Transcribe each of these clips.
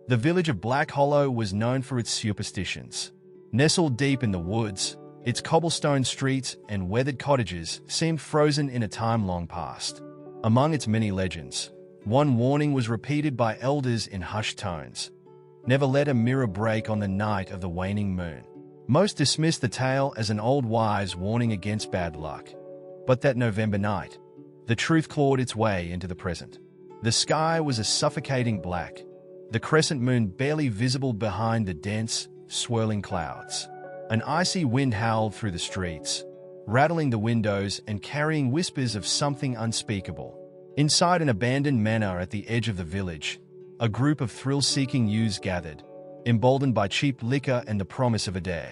The village of Black Hollow was known for its superstitions. Nestled deep in the woods, its cobblestone streets and weathered cottages seemed frozen in a time long past. Among its many legends, one warning was repeated by elders in hushed tones. Never let a mirror break on the night of the waning moon. Most dismissed the tale as an old wise warning against bad luck. But that November night, the truth clawed its way into the present. The sky was a suffocating black, the crescent moon barely visible behind the dense, swirling clouds. An icy wind howled through the streets, rattling the windows and carrying whispers of something unspeakable. Inside an abandoned manor at the edge of the village, a group of thrill-seeking youths gathered, emboldened by cheap liquor and the promise of a day.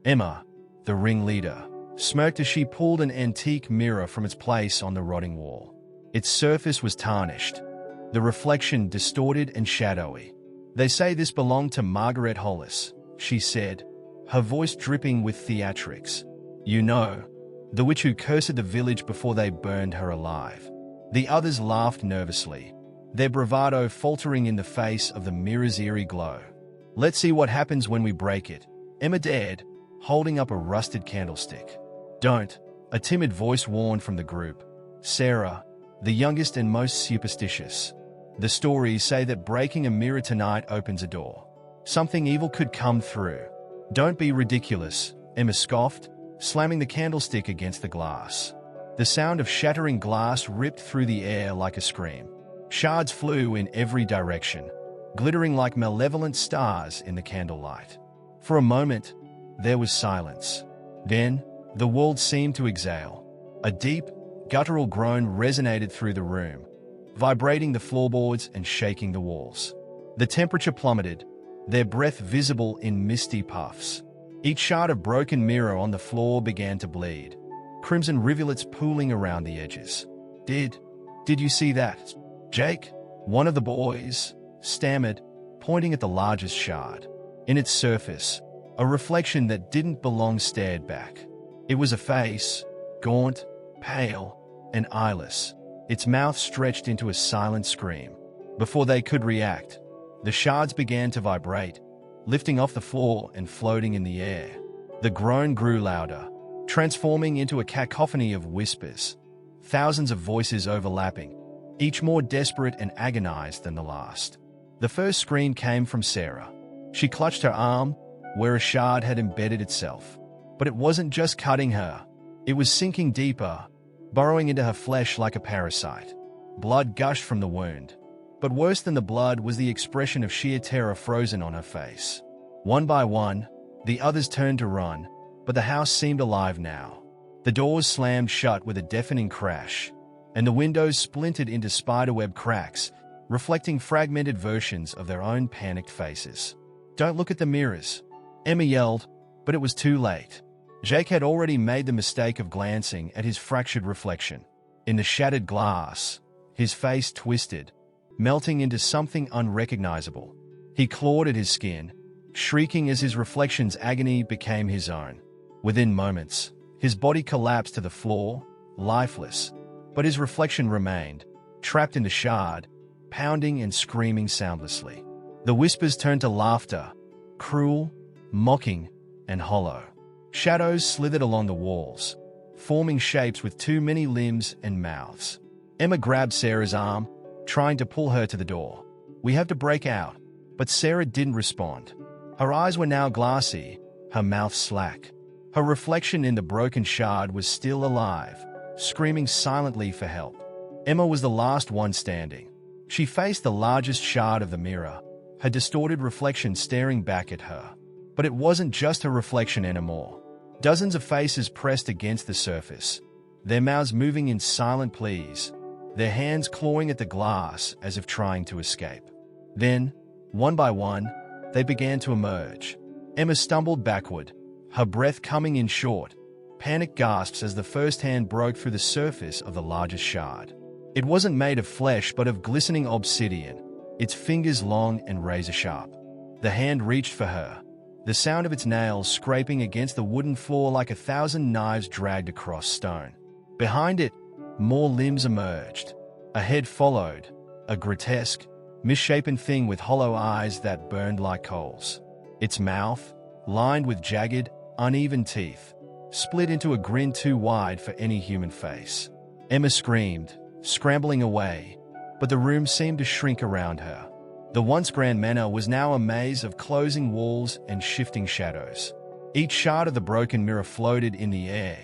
Emma, the ringleader, smirked as she pulled an antique mirror from its place on the rotting wall. Its surface was tarnished, the reflection distorted and shadowy. "They say this belonged to Margaret Hollis," she said, her voice dripping with theatrics. "You know, the witch who cursed the village before they burned her alive." The others laughed nervously, their bravado faltering in the face of the mirror's eerie glow. "Let's see what happens when we break it," Emma dared, holding up a rusted candlestick. "Don't," a timid voice warned from the group. Sarah, the youngest and most superstitious. "The stories say that breaking a mirror tonight opens a door. Something evil could come through." "Don't be ridiculous," Emma scoffed, slamming the candlestick against the glass. The sound of shattering glass ripped through the air like a scream. Shards flew in every direction, glittering like malevolent stars in the candlelight. For a moment, there was silence. Then, the world seemed to exhale. A deep, guttural groan resonated through the room, vibrating the floorboards and shaking the walls. The temperature plummeted, their breath visible in misty puffs. Each shard of broken mirror on the floor began to bleed, crimson rivulets pooling around the edges. Did you see that, Jake?" One of the boys stammered, pointing at the largest shard. In its surface, a reflection that didn't belong stared back. It was a face, gaunt, pale, and eyeless, its mouth stretched into a silent scream. Before they could react, the shards began to vibrate, lifting off the floor and floating in the air. The groan grew louder, transforming into a cacophony of whispers, thousands of voices overlapping, each more desperate and agonized than the last. The first scream came from Sarah. She clutched her arm, where a shard had embedded itself. But it wasn't just cutting her. It was sinking deeper, burrowing into her flesh like a parasite. Blood gushed from the wound. But worse than the blood was the expression of sheer terror frozen on her face. One by one, the others turned to run, but the house seemed alive now. The doors slammed shut with a deafening crash, and the windows splintered into spiderweb cracks, reflecting fragmented versions of their own panicked faces. "Don't look at the mirrors," Emma yelled, but it was too late. Jake had already made the mistake of glancing at his fractured reflection. In the shattered glass, his face twisted, melting into something unrecognizable. He clawed at his skin, shrieking as his reflection's agony became his own. Within moments, his body collapsed to the floor, lifeless, but his reflection remained, trapped in the shard, pounding and screaming soundlessly. The whispers turned to laughter, cruel, mocking, and hollow. Shadows slithered along the walls, forming shapes with too many limbs and mouths. Emma grabbed Sarah's arm, trying to pull her to the door. "We have to break out," but Sarah didn't respond. Her eyes were now glassy, her mouth slack. Her reflection in the broken shard was still alive, screaming silently for help. Emma was the last one standing. She faced the largest shard of the mirror, her distorted reflection staring back at her. But it wasn't just her reflection anymore. Dozens of faces pressed against the surface, their mouths moving in silent pleas, their hands clawing at the glass as if trying to escape. Then, one by one, they began to emerge. Emma stumbled backward, her breath coming in short, panicked gasps as the first hand broke through the surface of the largest shard. It wasn't made of flesh but of glistening obsidian, its fingers long and razor-sharp. The hand reached for her, the sound of its nails scraping against the wooden floor like 1,000 knives dragged across stone. Behind it, more limbs emerged. A head followed, a grotesque, misshapen thing with hollow eyes that burned like coals. Its mouth, lined with jagged, uneven teeth, split into a grin too wide for any human face. Emma screamed, scrambling away, but the room seemed to shrink around her. The once grand manor was now a maze of closing walls and shifting shadows. Each shard of the broken mirror floated in the air,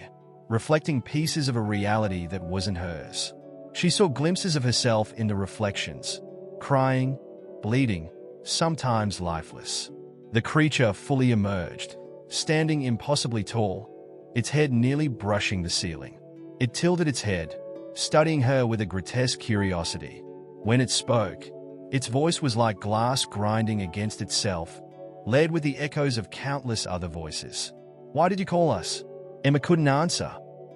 reflecting pieces of a reality that wasn't hers. She saw glimpses of herself in the reflections, crying, bleeding, sometimes lifeless. The creature fully emerged, standing impossibly tall, its head nearly brushing the ceiling. It tilted its head, studying her with a grotesque curiosity. When it spoke, its voice was like glass grinding against itself, layered with the echoes of countless other voices. "Why did you call us?" Emma couldn't answer.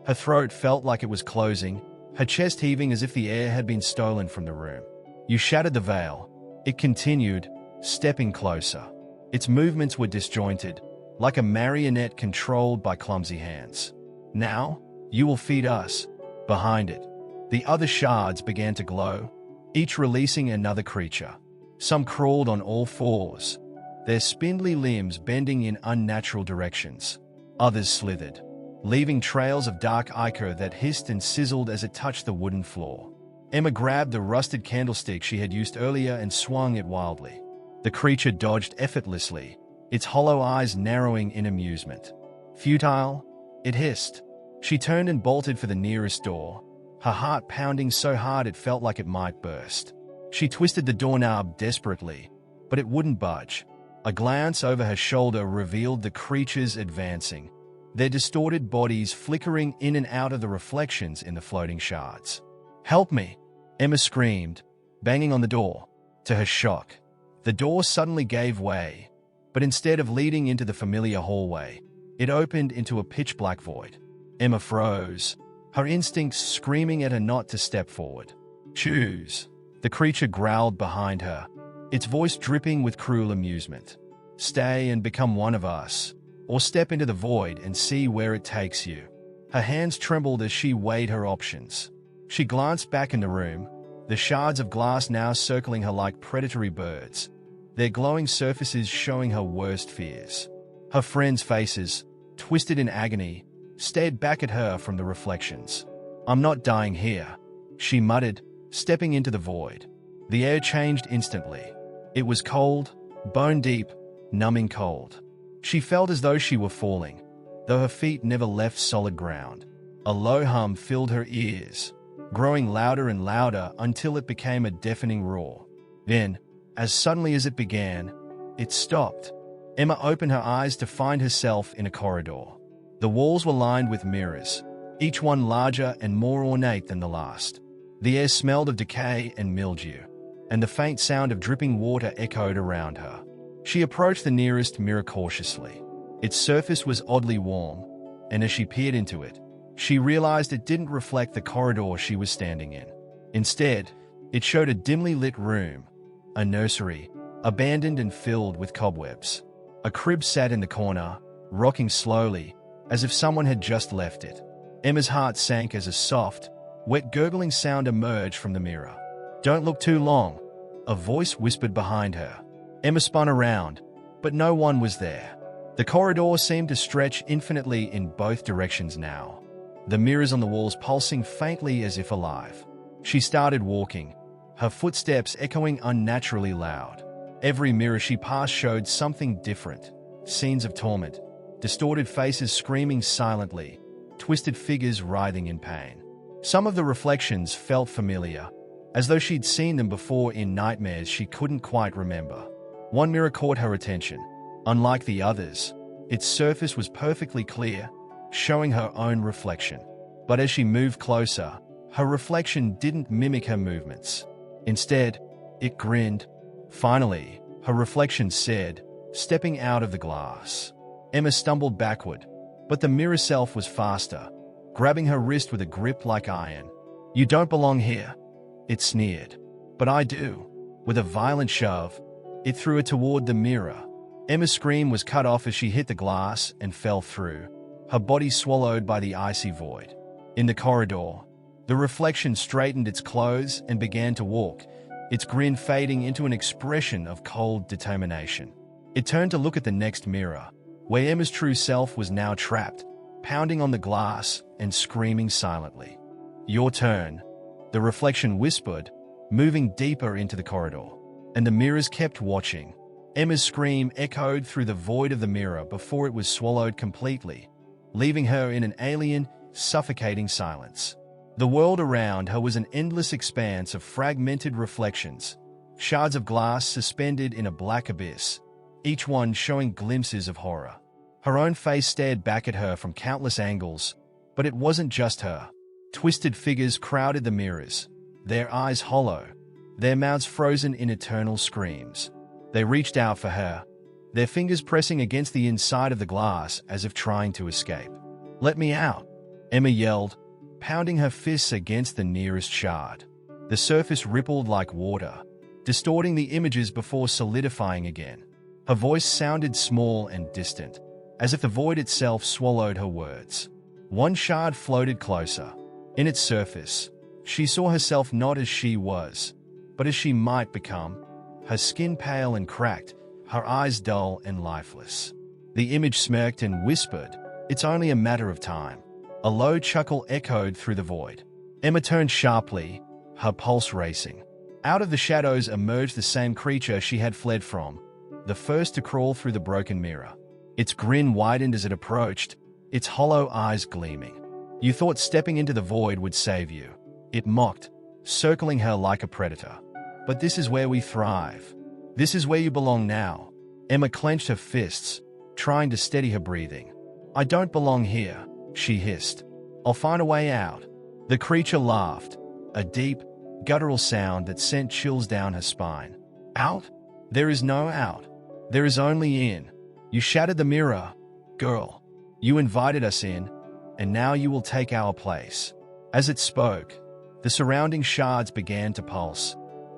Her throat felt like it was closing, her chest heaving as if the air had been stolen from the room. "You shattered the veil," it continued, stepping closer. Its movements were disjointed, like a marionette controlled by clumsy hands. "Now, you will feed us." Behind it, the other shards began to glow, each releasing another creature. Some crawled on all fours, their spindly limbs bending in unnatural directions. Others slithered, leaving trails of dark ichor that hissed and sizzled as it touched the wooden floor. Emma grabbed the rusted candlestick she had used earlier and swung it wildly. The creature dodged effortlessly, its hollow eyes narrowing in amusement. "Futile," it hissed. She turned and bolted for the nearest door, her heart pounding so hard it felt like it might burst. She twisted the doorknob desperately, but it wouldn't budge. A glance over her shoulder revealed the creatures advancing, their distorted bodies flickering in and out of the reflections in the floating shards. "Help me!" Emma screamed, banging on the door. To her shock, the door suddenly gave way, but instead of leading into the familiar hallway, it opened into a pitch-black void. Emma froze, her instincts screaming at her not to step forward. "Choose," the creature growled behind her, its voice dripping with cruel amusement. "Stay and become one of us, or step into the void and see where it takes you." Her hands trembled as she weighed her options. She glanced back in the room, the shards of glass now circling her like predatory birds, their glowing surfaces showing her worst fears. Her friends' faces, twisted in agony, stared back at her from the reflections. "I'm not dying here," she muttered, stepping into the void. The air changed instantly. It was cold, bone-deep, numbing cold. She felt as though she were falling, though her feet never left solid ground. A low hum filled her ears, growing louder and louder until it became a deafening roar. Then, as suddenly as it began, it stopped. Emma opened her eyes to find herself in a corridor. The walls were lined with mirrors, each one larger and more ornate than the last. The air smelled of decay and mildew, and the faint sound of dripping water echoed around her. She approached the nearest mirror cautiously. Its surface was oddly warm, and as she peered into it, she realized it didn't reflect the corridor she was standing in. Instead, it showed a dimly lit room, a nursery, abandoned and filled with cobwebs. A crib sat in the corner, rocking slowly, as if someone had just left it. Emma's heart sank as a soft, wet gurgling sound emerged from the mirror. "Don't look too long," a voice whispered behind her. Emma spun around, but no one was there. The corridor seemed to stretch infinitely in both directions now, the mirrors on the walls pulsing faintly as if alive. She started walking, her footsteps echoing unnaturally loud. Every mirror she passed showed something different: scenes of torment, distorted faces screaming silently, twisted figures writhing in pain. Some of the reflections felt familiar, as though she'd seen them before in nightmares she couldn't quite remember. One mirror caught her attention. Unlike the others, its surface was perfectly clear, showing her own reflection. But as she moved closer, her reflection didn't mimic her movements. Instead, it grinned. Finally, her reflection said, stepping out of the glass. Emma stumbled backward, but the mirror self was faster, grabbing her wrist with a grip like iron. "You don't belong here," it sneered. "But I do." With a violent shove, it threw her toward the mirror. Emma's scream was cut off as she hit the glass and fell through, her body swallowed by the icy void. In the corridor, the reflection straightened its clothes and began to walk, its grin fading into an expression of cold determination. It turned to look at the next mirror, where Emma's true self was now trapped, pounding on the glass and screaming silently. "Your turn," the reflection whispered, moving deeper into the corridor. And the mirrors kept watching. Emma's scream echoed through the void of the mirror before it was swallowed completely, leaving her in an alien, suffocating silence. The world around her was an endless expanse of fragmented reflections, shards of glass suspended in a black abyss, each one showing glimpses of horror. Her own face stared back at her from countless angles, but it wasn't just her. Twisted figures crowded the mirrors, their eyes hollow, their mouths frozen in eternal screams. They reached out for her, their fingers pressing against the inside of the glass as if trying to escape. "Let me out," Emma yelled, pounding her fists against the nearest shard. The surface rippled like water, distorting the images before solidifying again. Her voice sounded small and distant, as if the void itself swallowed her words. One shard floated closer. In its surface, she saw herself not as she was, but as she might become, her skin pale and cracked, her eyes dull and lifeless. The image smirked and whispered, "It's only a matter of time." A low chuckle echoed through the void. Emma turned sharply, her pulse racing. Out of the shadows emerged the same creature she had fled from, the first to crawl through the broken mirror. Its grin widened as it approached, its hollow eyes gleaming. "You thought stepping into the void would save you," it mocked, circling her like a predator. "But this is where we thrive. This is where you belong now." Emma clenched her fists, trying to steady her breathing. "I don't belong here," she hissed. "I'll find a way out." The creature laughed, a deep, guttural sound that sent chills down her spine. "Out? There is no out. There is only in. You shattered the mirror, girl. You invited us in, and now you will take our place." As it spoke, the surrounding shards began to pulse,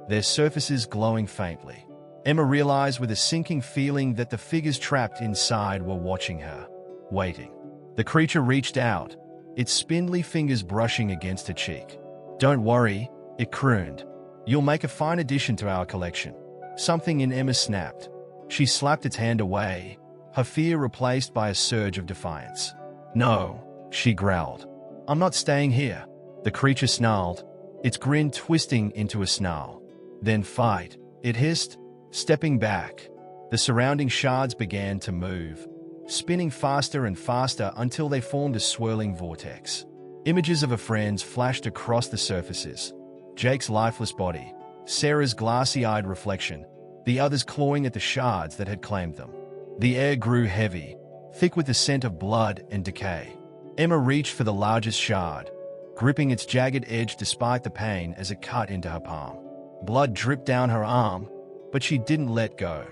their surfaces glowing faintly. Emma realized with a sinking feeling that the figures trapped inside were watching her, waiting. The creature reached out, its spindly fingers brushing against her cheek. "Don't worry," it crooned. "You'll make a fine addition to our collection." Something in Emma snapped. She slapped its hand away, her fear replaced by a surge of defiance. "No," she growled. "I'm not staying here." The creature snarled, its grin twisting into a snarl. "Then fight," it hissed, stepping back. The surrounding shards began to move, spinning faster and faster until they formed a swirling vortex. Images of her friends flashed across the surfaces. Jake's lifeless body, Sarah's glassy-eyed reflection, the others clawing at the shards that had claimed them. The air grew heavy, thick with the scent of blood and decay. Emma reached for the largest shard, gripping its jagged edge despite the pain as it cut into her palm. Blood dripped down her arm, but she didn't let go.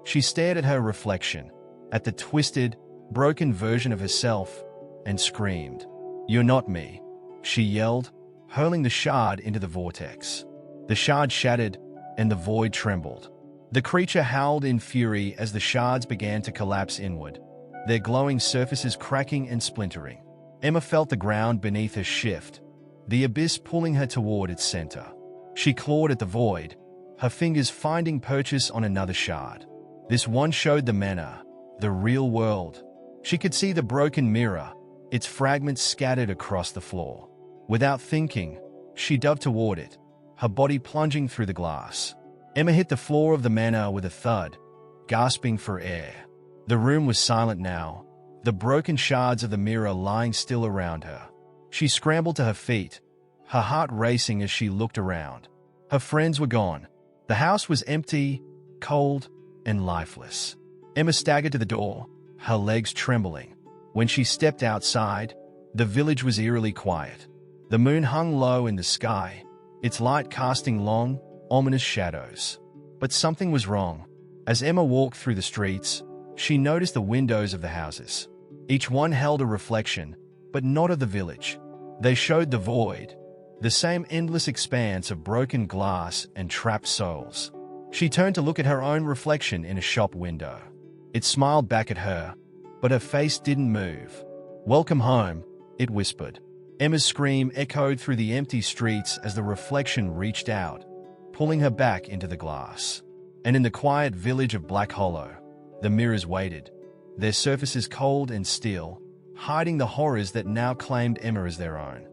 She stared at her reflection, at the twisted, broken version of herself, and screamed. "You're not me," she yelled, hurling the shard into the vortex. The shard shattered, and the void trembled. The creature howled in fury as the shards began to collapse inward, their glowing surfaces cracking and splintering. Emma felt the ground beneath her shift, the abyss pulling her toward its center. She clawed at the void, her fingers finding purchase on another shard. This one showed the manor, the real world. She could see the broken mirror, its fragments scattered across the floor. Without thinking, she dove toward it, her body plunging through the glass. Emma hit the floor of the manor with a thud, gasping for air. The room was silent now, the broken shards of the mirror lying still around her. She scrambled to her feet, her heart racing as she looked around. Her friends were gone. The house was empty, cold, and lifeless. Emma staggered to the door, her legs trembling. When she stepped outside, the village was eerily quiet. The moon hung low in the sky, its light casting long, ominous shadows. But something was wrong. As Emma walked through the streets, she noticed the windows of the houses. Each one held a reflection, but not of the village. They showed the void, the same endless expanse of broken glass and trapped souls. She turned to look at her own reflection in a shop window. It smiled back at her, but her face didn't move. "Welcome home," it whispered. Emma's scream echoed through the empty streets as the reflection reached out, pulling her back into the glass. And in the quiet village of Black Hollow, the mirrors waited, their surfaces cold and still, hiding the horrors that now claimed Emma as their own.